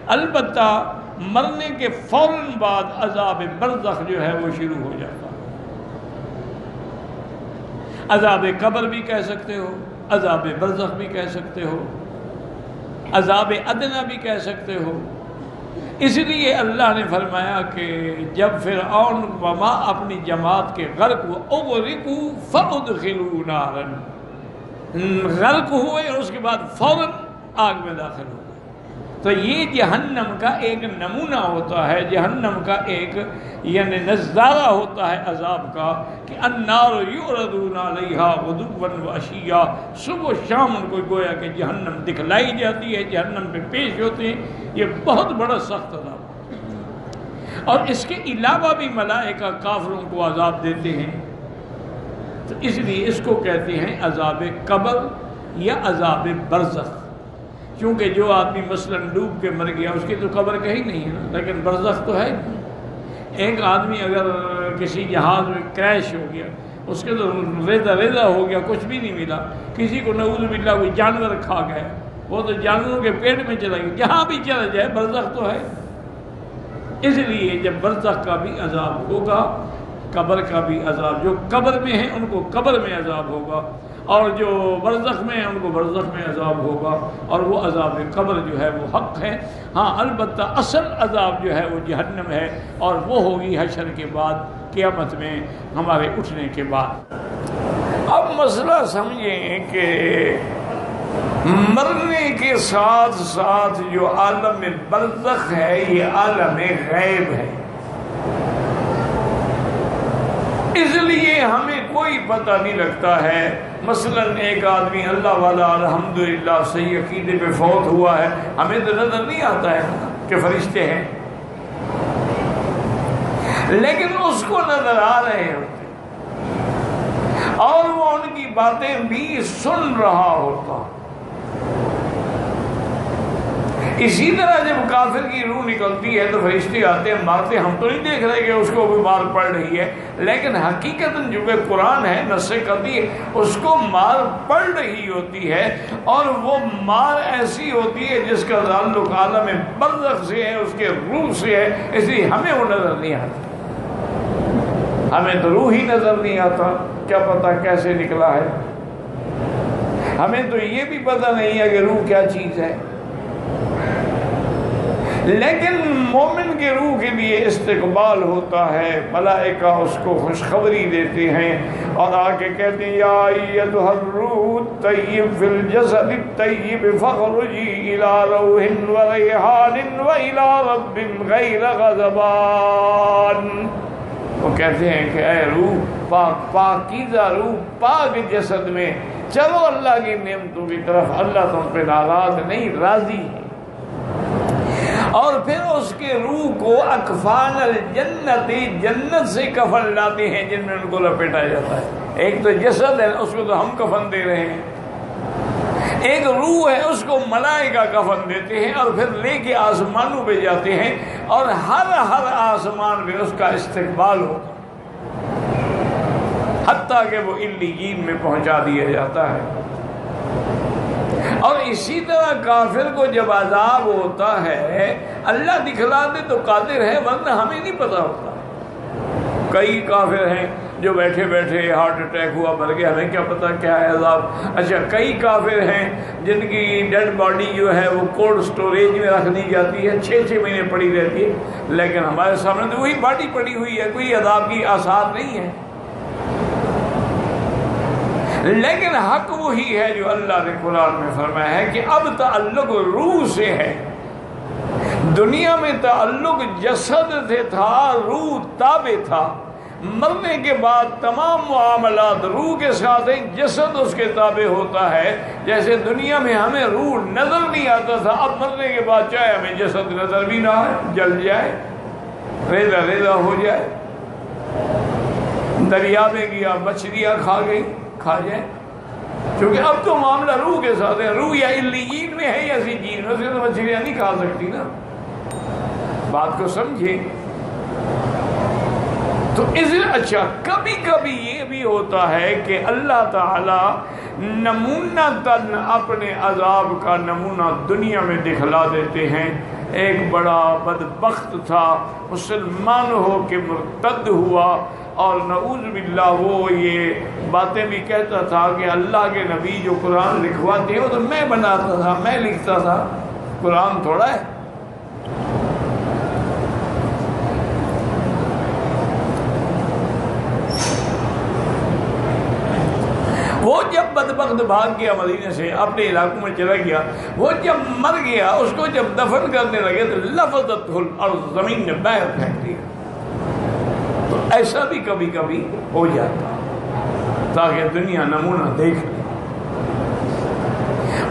البتہ مرنے کے فوراً بعد عذاب برزخ جو ہے وہ شروع ہو جاتا ہے۔ عذاب قبر بھی کہہ سکتے ہو، عذاب برزخ بھی کہہ سکتے ہو، عذاب ادنیٰ بھی کہہ سکتے ہو۔ اس لیے اللہ نے فرمایا کہ جب فرعون وما اپنی جماعت کے غرق ہوئے اغرقوا فادخلوا نارا، غرق ہوئے اور اس کے بعد فوراً آگ میں داخل ہو گئے۔ تو یہ جہنم کا ایک نمونہ ہوتا ہے، جہنم کا ایک یعنی نظارہ ہوتا ہے عذاب کا کہ النار یعرضون علیہا غدوا وعشیا، صبح و شام ان کو گویا کہ جہنم دکھلائی جاتی ہے، جہنم پہ پیش ہوتے ہیں۔ یہ بہت بڑا سخت عذاب ہے، اور اس کے علاوہ بھی ملائکہ کافروں کو عذاب دیتے ہیں۔ تو اس لیے اس کو کہتے ہیں عذاب قبر یا عذاب برزخ، کیونکہ جو آدمی مثلا ڈوب کے مر گیا اس کی تو قبر کہیں نہیں ہے نا، لیکن برزخ تو ہے۔ ایک آدمی اگر کسی جہاز میں کریش ہو گیا، اس کے تو ریزہ ہو گیا، کچھ بھی نہیں ملا۔ کسی کو نعوذ باللہ کوئی جانور کھا گئے، وہ تو جانوروں کے پیٹ میں چلا گیا، جہاں بھی چلا جائے برزخ تو ہے۔ اس لیے جب برزخ کا بھی عذاب ہوگا، قبر کا بھی عذاب، جو قبر میں ہیں ان کو قبر میں عذاب ہوگا، اور جو برزخ میں ہیں ان کو برزخ میں عذاب ہوگا، اور وہ عذاب قبر جو ہے وہ حق ہے۔ ہاں البتہ اصل عذاب جو ہے وہ جہنم ہے، اور وہ ہوگی حشر کے بعد، قیامت میں ہمارے اٹھنے کے بعد۔ اب مسئلہ سمجھیں کہ مرنے کے ساتھ ساتھ جو عالم برزخ ہے یہ عالم غیب ہے، اس لیے ہمیں کوئی پتہ نہیں لگتا ہے۔ مثلا ایک آدمی اللہ والا الحمدللہ صحیح عقیدے پہ فوت ہوا ہے، ہمیں تو نظر نہیں آتا ہے کہ فرشتے ہیں، لیکن اس کو نظر آ رہے ہوتے اور وہ ان کی باتیں بھی سن رہا ہوتا۔ اسی طرح جب کافر کی روح نکلتی ہے تو فرشتے آتے ہیں، مارتے، ہم تو نہیں دیکھ رہے کہ اس کو بھی مار پڑ رہی ہے، لیکن حقیقتاً جو کہ قرآن ہے نص قطعی، اس کو مار پڑ رہی ہوتی ہے، اور وہ مار ایسی ہوتی ہے جس کا تعلق عالم برزخ سے ہے، اس کے روح سے ہے، اس لیے ہمیں وہ نظر نہیں آتا۔ ہمیں تو روح ہی نظر نہیں آتا، کیا پتہ کیسے نکلا ہے۔ ہمیں تو یہ بھی پتہ نہیں ہے کہ روح کیا چیز ہے، لیکن مومن کے روح کے لیے استقبال ہوتا ہے، ملائکہ اس کو خوشخبری دیتے ہیں اور آ کے کہتے ہیں یا ایتھا الروح الطیب فی الجسد الطیب فاخرجی الی روح و ریحان و الی رب غیر غضبان۔ وہ کہتے ہیں کہ اے روح پاکیزہ روح پاک جسد میں چلو اللہ کی نعمتوں کی طرف، اللہ تم پہ ناراض نہیں، راضی ہے۔ اور پھر اس کے روح کو اکفان الجنت، جنت سے کفن لاتے ہیں جن میں ان کو لپیٹا جاتا ہے۔ ایک تو جسد ہے، اس کو تو ہم کفن دے رہے ہیں، ایک روح ہے، اس کو ملائکہ کفن دیتے ہیں، اور پھر لے کے آسمانوں پہ جاتے ہیں، اور ہر آسمان پہ اس کا استقبال ہوتا ہے، حتیٰ کہ وہ علیین میں پہنچا دیا جاتا ہے۔ اور اسی طرح کافر کو جب عذاب ہوتا ہے اللہ دکھلا دے تو قادر ہے، ورنہ ہمیں نہیں پتہ ہوتا۔ کئی کافر ہیں جو بیٹھے بیٹھے ہارٹ اٹیک ہوا مر گئے، ہمیں کیا پتہ کیا ہے عذاب۔ اچھا کئی کافر ہیں جن کی ڈیڈ باڈی جو ہے وہ کولڈ سٹوریج میں رکھ دی جاتی ہے، 6 مہینے پڑی رہتی ہے، لیکن ہمارے سامنے تو وہی باڈی پڑی ہوئی ہے، کوئی عذاب کی آثار نہیں ہے۔ لیکن حق وہی ہے جو اللہ نے قرآن میں فرمایا ہے کہ اب تعلق روح سے ہے۔ دنیا میں تعلق جسد سے تھا، روح تابع تھا، مرنے کے بعد تمام معاملات روح کے ساتھ ہیں، جسد اس کے تابع ہوتا ہے۔ جیسے دنیا میں ہمیں روح نظر نہیں آتا تھا، اب مرنے کے بعد چاہے ہمیں جسد نظر بھی نہ آئے، جل جائے، ریزہ ریزہ ہو جائے، دریا میں گیا مچھلیاں کھا جائیں، کیونکہ اب تو معاملہ روح کے ساتھ ہے۔ روح یا علیین میں ہے یا سجین میں، اسے تو مچھلیاں نہیں کھا سکتی نا۔ بات کو سمجھیں۔ تو اس اچھا کبھی کبھی یہ بھی ہوتا ہے کہ اللہ تعالی نمونہ تن اپنے عذاب کا نمونہ دنیا میں دکھلا دیتے ہیں. ایک بڑا بدبخت تھا، مسلمان ہو کے مرتد ہوا، اور نعوذ باللہ وہ یہ باتیں بھی کہتا تھا کہ اللہ کے نبی جو قرآن لکھواتے ہیں وہ تو میں بناتا تھا، میں لکھتا تھا، قرآن تھوڑا ہے. وہ جب بدبخت بھاگ گیا مدینے سے، اپنے علاقوں میں چلا گیا، وہ جب مر گیا، اس کو جب دفن کرنے لگے تو لفظتہ الارض، زمین نے باہر پھینک دیا. تو ایسا بھی کبھی کبھی ہو جاتا تاکہ دنیا نمونہ دیکھ لے.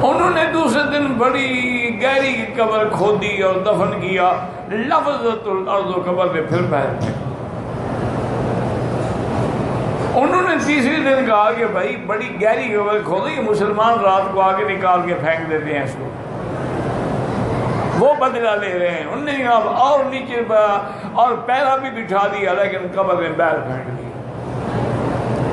انہوں نے دوسرے دن بڑی گہری قبر کھودی اور دفن کیا، لفظتہ الارض، قبر نے پھر باہر پھینک. انہوں نے تیسری دن کہا کہ بھائی بڑی گہری قبر کھودو، یہ مسلمان رات کو آگے نکال کے پھینک دیتے ہیں اس کو، وہ بدلہ لے رہے ہیں. انہوں نے کہا اور نیچے اور پیرا بھی بٹھا دیا، لیکن قبر میں باہر پھینک دیا.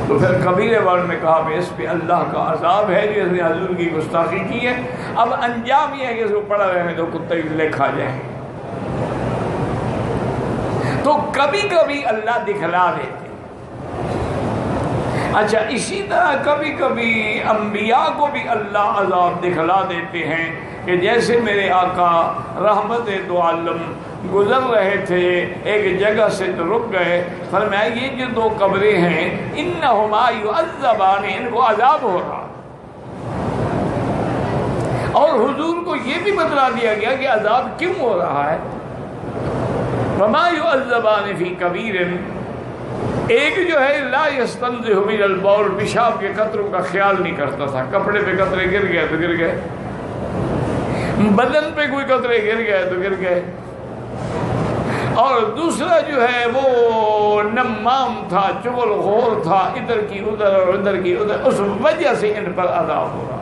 تو پھر کبیرے والوں نے کہا کہ اس پہ اللہ کا عذاب ہے جو اس نے حضور کی گستاخی کی ہے. اب انجام یہ ہے کہ اس کو پڑا رہنے تو کتے لے کھا جائیں گے. تو کبھی کبھی اللہ دکھلا دیتے. اچھا اسی طرح کبھی کبھی انبیاء کو بھی اللہ عذاب دکھلا دیتے ہیں کہ جیسے میرے آقا رحمت دو عالم گزر رہے تھے، ایک جگہ سے تو رک گئے، فرمایا یہ جو دو قبریں ہیں انہما یعذبان، ان کو عذاب ہو رہا. اور حضور کو یہ بھی بتلا دیا گیا کہ عذاب کیوں ہو رہا ہے. وما یعذبان فی کبیر، ایک جو ہے لا یستنزہ من البول، پیشاب کے قطروں کا خیال نہیں کرتا تھا. کپڑے پہ قطرے گر گئے تو گر گئے، بدن پہ کوئی قطرے گر گئے تو گر گئے. اور دوسرا جو ہے وہ نمام تھا، چغل خور تھا، ادھر کی ادھر اور ادھر کی ادھر، اس وجہ سے ان پر عذاب ہو رہا.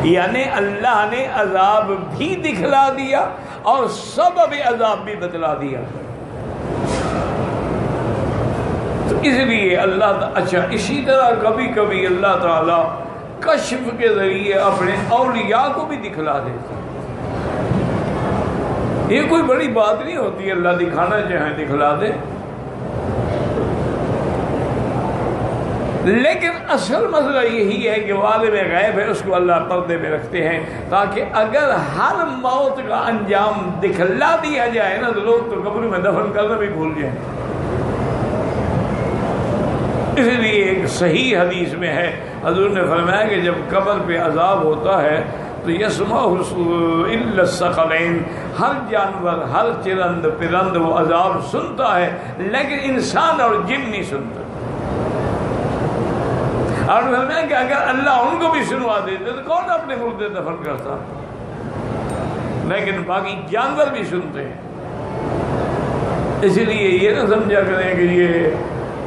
یعنی اللہ نے عذاب بھی دکھلا دیا اور سبب عذاب بھی بتلا دیا. تو اس لیے اللہ اچھا اسی طرح کبھی کبھی اللہ تعالی کشف کے ذریعے اپنے اولیاء کو بھی دکھلا دیتے. یہ کوئی بڑی بات نہیں ہوتی، اللہ دکھانا چاہے دکھلا دے. لیکن اصل مسئلہ یہی ہے کہ عالم غیب ہے، اس کو اللہ پردے میں رکھتے ہیں تاکہ اگر ہر موت کا انجام دکھلا دیا جائے نا تو لوگ تو قبر میں دفن کرنا بھی بھول جائیں. اس لیے ایک صحیح حدیث میں ہے، حضور نے فرمایا کہ جب قبر پہ عذاب ہوتا ہے تو یسمع الا الثقلین، ہر جانور، ہر چرند پرند وہ عذاب سنتا ہے، لیکن انسان اور جن نہیں سنتا. اور فرمایا کہ اگر اللہ ان کو بھی سنوا دیتے تو کون اپنے مردے دفن کرتا، لیکن باقی جانور بھی سنتے ہیں. اسی لیے یہ نہ سمجھا کریں کہ یہ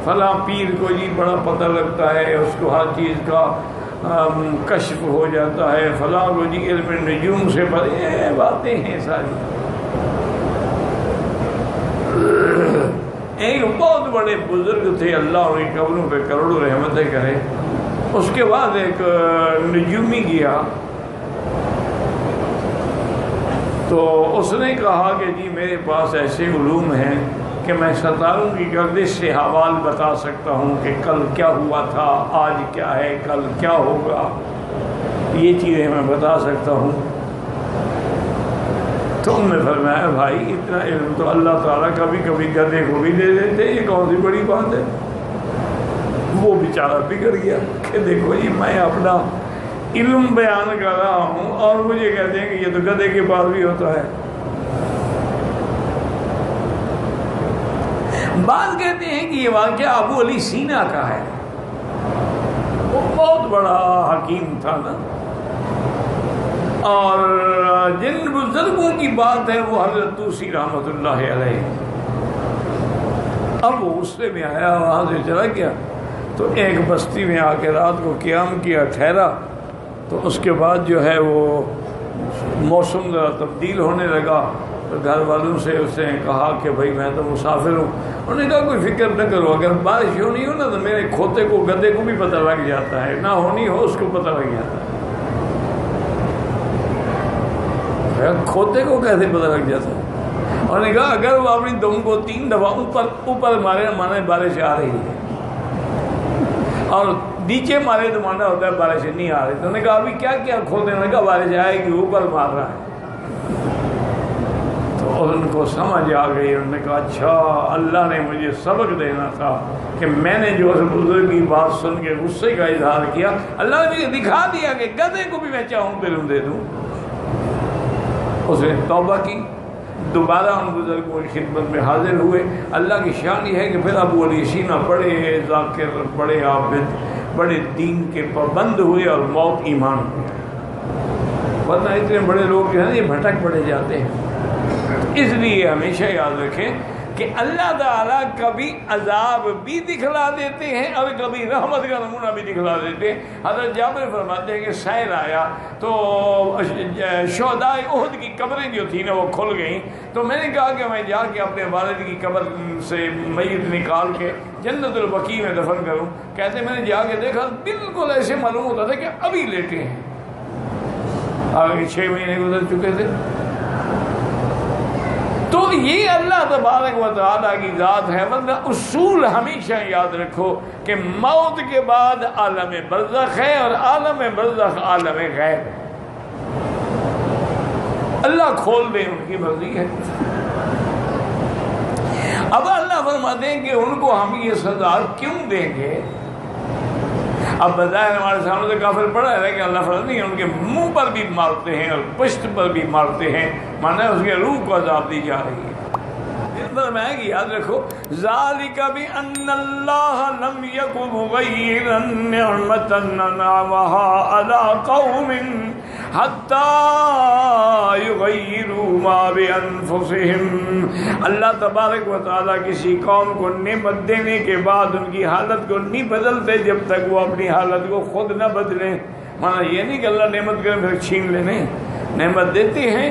فلاں پیر کو جی بڑا پتہ لگتا ہے، اس کو ہر چیز کا کشف ہو جاتا ہے، فلاں کو جی علم نجوم سے یہ باتیں ہیں ساری. ایک بہت بڑے بزرگ تھے، اللہ ان کی قبروں پہ کروڑوں رحمتیں کرے. اس کے بعد ایک نجومی گیا تو اس نے کہا کہ جی میرے پاس ایسے علوم ہیں کہ میں ستاروں کی گردش سے حوال بتا سکتا ہوں کہ کل کیا ہوا تھا، آج کیا ہے، کل کیا ہوگا، یہ چیزیں میں بتا سکتا ہوں. تو انہوں نے فرمایا بھائی اتنا علم تو اللہ تعالیٰ کبھی کبھی گدھے کو بھی دے دیتے، یہ کون سی بڑی بات ہے. وہ بیچارہ بگڑ گیا کہ دیکھو جی میں اپنا علم بیان کر رہا ہوں اور مجھے کہتے ہیں کہ یہ تو گدھے کے پاس بھی ہوتا ہے. بعض کہتے ہیں کہ یہ واقعہ ابو علی سینا کا ہے، وہ بہت بڑا حکیم تھا نا. اور جن بزرگوں کی بات ہے وہ حضرت توسی رحمۃ اللہ علیہ. اب وہ غصے میں آیا، وہاں سے چلا گیا تو ایک بستی میں آ کے رات کو قیام کیا، ٹھہرا. تو اس کے بعد جو ہے وہ موسم ذرا تبدیل ہونے لگا تو گھر والوں سے اس نے کہا کہ بھائی میں تو مسافر ہوں. انہوں نے کہا کوئی فکر نہ کرو، اگر بارش ہونی ہو نا تو میرے کھوتے کو گدھے کو بھی پتہ لگ جاتا ہے، نہ ہونی ہو اس کو پتہ لگ جاتا ہے. کھوتے کو کیسے پتہ لگ جاتا ہے؟ انہوں نے کہا اگر وہ اپنی دم کو 3 دفعہ اوپر مارے مانے بارش آ رہی ہے، اور نیچے مارے تو مانا ہوتا ہے بارش نہیں آ رہی. تو انہوں نے کہا ابھی کیا کیا کھولتے ہیں؟ انہوں نے کہا بارش آئے گی، اوپر مار رہا ہے. تو ان کو سمجھ آ گئی. انہوں نے کہا اچھا اللہ نے مجھے سبق دینا تھا کہ میں نے جو بزرگ کی بات سن کے غصے کا اظہار کیا، اللہ نے مجھے دکھا دیا کہ گدھے کو بھی میں چاہوں پھر دے دوں. اس نے توبہ کی، دوبارہ ان بزرگوں کی خدمت میں حاضر ہوئے. اللہ کی شان یہ ہے کہ پھر ابو علی سینا بڑے ذاکر، بڑے عابد، بڑے دین کے پابند ہوئے اور موت ایمان ہوئے. ورنہ اتنے بڑے لوگ جو ہیں یہ بھٹک پڑے جاتے ہیں. اس لیے ہمیشہ یاد رکھیں کہ اللہ تعالیٰ کبھی عذاب بھی دکھلا دیتے ہیں اور کبھی رحمت کا نمونہ بھی دکھلا دیتے ہیں. حضرت جابر فرماتے ہیں کہ سیل آیا تو شہدائے احد کی قبریں جو تھیں نا وہ کھل گئیں. تو میں نے کہا کہ میں جا کے اپنے والد کی قبر سے میت نکال کے جنت البقیع میں دفن کروں. کہتے میں نے جا کے دیکھا بالکل ایسے معلوم ہوتا تھا کہ ابھی لیٹے ہیں. آگے 6 مہینے گزر چکے تھے. تو یہ اللہ تبارک و تعالیٰ کی ذات ہے. ورنہ اصول ہمیشہ یاد رکھو کہ موت کے بعد عالم برزخ ہے اور عالم برزخ عالم غیب ہے. اللہ کھول دے ان کی مرضی ہے. اب اللہ فرماتے ہیں کہ ان کو ہم یہ سزا کیوں دیں گے؟ اب بظاہر ہمارے سامنے سے کافر پڑا ہے کہ اللہ فرماتے ہیں ان کے منہ پر بھی مارتے ہیں اور پشت پر بھی مارتے ہیں، مانا اس کے روح کو عذاب دی جا رہی ہے. فرمایا کہ یاد رکھو ذالک بأن اللہ لم یک مغیرا نعمتا انعمها علی قوم حتی یغیروا ما بانفسهم. اللہ تبارک و تعالیٰ کسی قوم کو نعمت دینے کے بعد ان کی حالت کو نہیں بدلتے جب تک وہ اپنی حالت کو خود نہ بدلیں. مانا یہ نہیں کہ اللہ نعمت کرے پھر چھین لے، نہیں، نعمت دیتے ہیں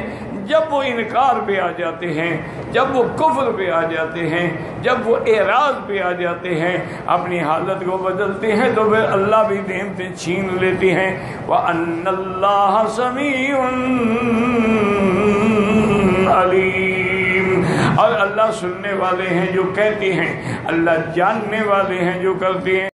جب وہ انکار پہ آ جاتے ہیں، جب وہ کفر پہ آ جاتے ہیں، جب وہ اعراض پہ آ جاتے ہیں، اپنی حالت کو بدلتے ہیں تو پھر اللہ بھی نعمتیں چھین لیتے ہیں. وَأَنَّ اللَّهَ سَمِيعٌ عَلِيمٌ. اور اللہ سننے والے ہیں جو کہتے ہیں، اللہ جاننے والے ہیں جو کرتے ہیں.